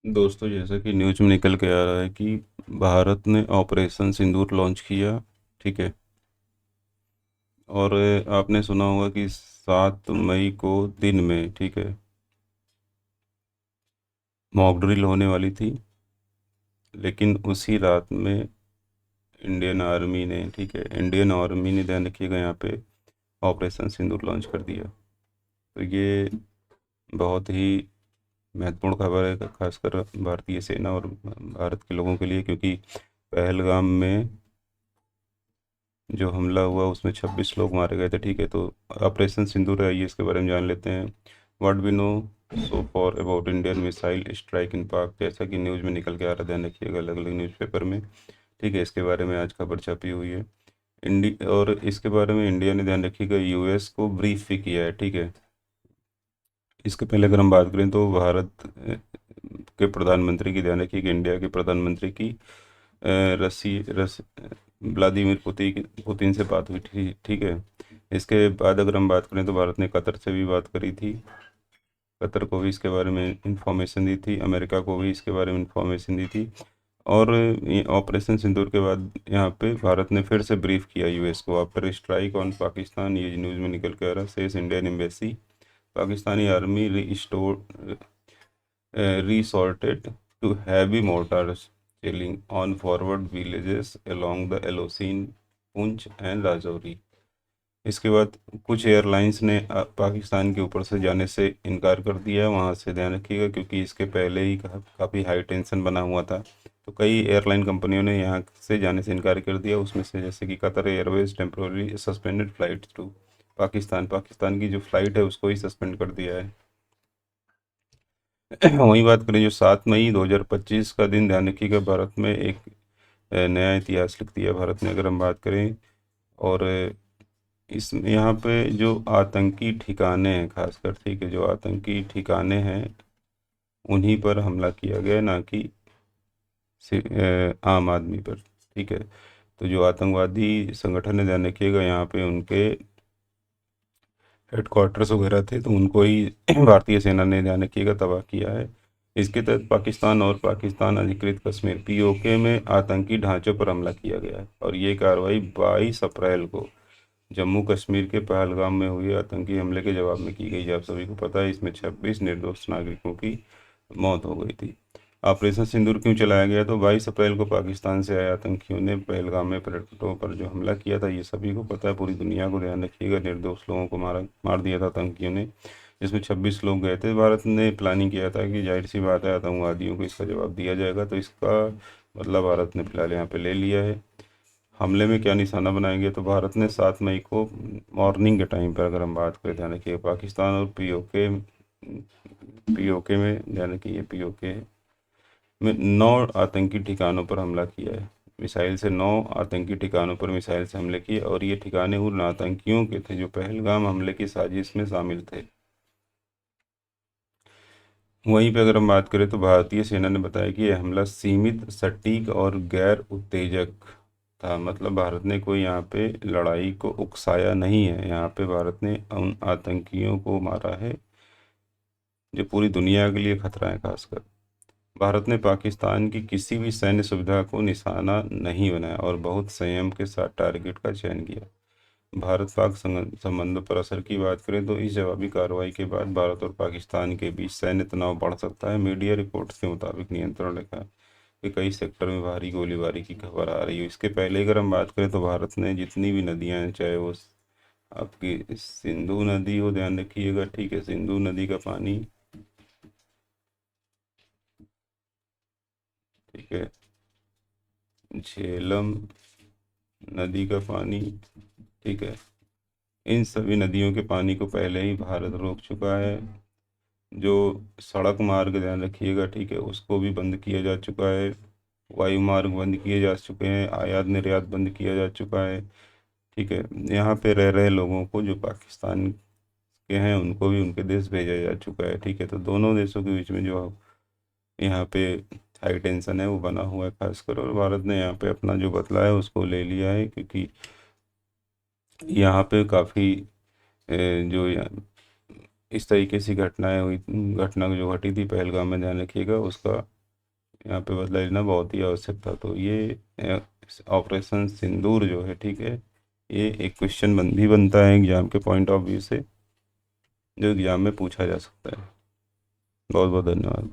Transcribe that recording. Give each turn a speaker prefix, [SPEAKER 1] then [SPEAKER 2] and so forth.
[SPEAKER 1] दोस्तों, जैसा कि न्यूज़ में निकल के आ रहा है कि भारत ने ऑपरेशन सिंदूर लॉन्च किया। ठीक है। और आपने सुना होगा कि 7 मई को दिन में, ठीक है, मॉक ड्रिल होने वाली थी। लेकिन उसी रात में इंडियन आर्मी ने, ध्यान रखिएगा, यहाँ पे ऑपरेशन सिंदूर लॉन्च कर दिया। तो ये बहुत ही महत्वपूर्ण खबर है, खासकर भारतीय सेना और भारत के लोगों के लिए, क्योंकि पहलगाम में जो हमला हुआ उसमें 26 लोग मारे गए थे। ठीक है, तो ऑपरेशन सिंदूर है, ये इसके बारे में जान लेते हैं। What we know so far about Indian missile strike in Pak, जैसा कि न्यूज़ में निकल के आ रहा है, ध्यान रखिएगा, अलग अलग न्यूज़पेपर में। ठीक है, इसके बारे में आज खबर छपी हुई है। और इसके बारे में इंडिया ने, ध्यान रखिएगा, यूएस को ब्रीफ भी किया है। ठीक है। इसके पहले अगर हम बात करें तो भारत के प्रधानमंत्री की, ध्यान रखिए कि इंडिया के प्रधानमंत्री की रसी रस व्लादिमीर पुतिन से बात हुई थी। ठीक है। इसके बाद अगर हम बात करें तो भारत ने कतर से भी बात करी थी। कतर को भी इसके बारे में इंफॉर्मेशन दी थी, अमेरिका को भी इसके बारे में इंफॉर्मेशन दी थी। और ये ऑपरेशन सिंदूर के बाद यहाँ पे भारत ने फिर से ब्रीफ किया यूएस को आफ्टर स्ट्राइक ऑन पाकिस्तान, ये न्यूज़ में निकल के आ रहा है, says Indian embassy. Pakistani army resorted to heavy mortar shelling on forward villages along the Alocine, Poonch and Rajouri. इसके बाद कुछ एयरलाइंस ने पाकिस्तान के ऊपर से जाने से इनकार कर दिया है वहाँ से, ध्यान रखिएगा, क्योंकि इसके पहले ही काफ़ी हाई टेंशन बना हुआ था। तो कई एयरलाइन कंपनियों ने यहाँ से जाने से इनकार कर दिया, उसमें से जैसे कि Qatar Airways temporary suspended flight to Pakistan, Pakistan की जो फ़्लाइट है उसको ही सस्पेंड कर दिया है। वहीं बात करें जो 7 मई 2025 का दिन, ध्यान रखिएगा, भारत में एक नया इतिहास लिख दिया भारत ने, अगर हम बात करें। और इस यहाँ पे जो आतंकी ठिकाने हैं खासकर, ठीक है, जो आतंकी ठिकाने हैं उन्हीं पर हमला किया गया, ना कि आम आदमी पर। ठीक है। तो जो आतंकवादी संगठन है, ध्यान रखिएगा, यहाँ पे उनके हेडक्वार्टर्स वगैरह थे, तो उनको ही भारतीय सेना ने, ध्यान रखिएगा, तबाह किया है। इसके तहत पाकिस्तान और पाकिस्तान अधिकृत कश्मीर पीओके में आतंकी ढांचों पर हमला किया गया है। और ये कार्रवाई 22 अप्रैल को जम्मू कश्मीर के पहलगाम में हुए आतंकी हमले के जवाब में की गई। आप सभी को पता है, इसमें 26 निर्दोष नागरिकों की मौत हो गई थी। ऑपरेशन सिंदूर क्यों चलाया गया? तो 22 अप्रैल को पाकिस्तान से आए आतंकियों ने पहलगाम में पर्यटकों पर जो हमला किया था, ये सभी को पता है, पूरी दुनिया को, ध्यान रखिएगा, निर्दोष लोगों को मार दिया था आतंकियों ने, जिसमें 26 लोग गए थे। भारत ने प्लानिंग किया था कि जाहिर सी बात है आतंकवादियों को इसका जवाब दिया जाएगा, तो इसका बदला भारत ने फिलहाल यहाँ पे ले लिया है। हमले में क्या निशाना बनाएंगे? तो भारत ने 7 मई को मॉर्निंग के टाइम पर, अगर हम बात करें, ध्यान रखिए, पाकिस्तान और पीओके में, ध्यान रखिए, पीओके में 9 आतंकी ठिकानों पर हमला किया है। मिसाइल से 9 आतंकी ठिकानों पर मिसाइल से हमले किए, और ये ठिकाने उन आतंकियों के थे जो पहलगाम हमले की साजिश में शामिल थे। वहीं पे अगर हम बात करें तो भारतीय सेना ने बताया कि यह हमला सीमित, सटीक और गैर उत्तेजक था। मतलब भारत ने कोई यहाँ पे लड़ाई को उकसाया नहीं है, यहाँ पे भारत ने उन आतंकियों को मारा है जो पूरी दुनिया के लिए खतरा है। खासकर भारत ने पाकिस्तान की किसी भी सैन्य सुविधा को निशाना नहीं बनाया और बहुत संयम के साथ टारगेट का चयन किया। भारत पाक संबंधों पर असर की बात करें तो इस जवाबी कार्रवाई के बाद भारत और पाकिस्तान के बीच सैन्य तनाव बढ़ सकता है। मीडिया रिपोर्ट्स के मुताबिक नियंत्रण रेखा के कई सेक्टर में भारी गोलीबारी की खबर आ रही है। इसके पहले अगर हम बात करें तो भारत ने जितनी भी नदियां हैं, चाहे वो आपकी सिंधु नदी हो, ध्यान रखिएगा, ठीक है, सिंधु नदी का पानी, ठीक है, झेलम नदी का पानी, ठीक है, इन सभी नदियों के पानी को पहले ही भारत रोक चुका है। जो सड़क मार्ग, ध्यान रखिएगा, ठीक है, उसको भी बंद किया जा चुका है। वायु मार्ग बंद किए जा चुके हैं, आयात निर्यात बंद किया जा चुका है। ठीक है। यहाँ पे रह रहे लोगों को जो पाकिस्तान के हैं उनको भी उनके देश भेजा जा चुका है। ठीक है। तो दोनों देशों के बीच में जो यहाँ पे हाई टेंशन है वो बना हुआ है खासकर, और भारत ने यहाँ पे अपना जो बदला है उसको ले लिया है, क्योंकि यहाँ पे काफ़ी जो इस तरीके से घटनाएं हुई, घटना जो घटी थी पहलगाम में, ध्यान रखिएगा, उसका यहाँ पे बदला लेना बहुत ही आवश्यक था। तो ये ऑपरेशन सिंदूर जो है, ठीक है, ये एक क्वेश्चन भी बनता है एग्जाम के पॉइंट ऑफ व्यू से, जो एग्जाम में पूछा जा सकता है। बहुत बहुत धन्यवाद।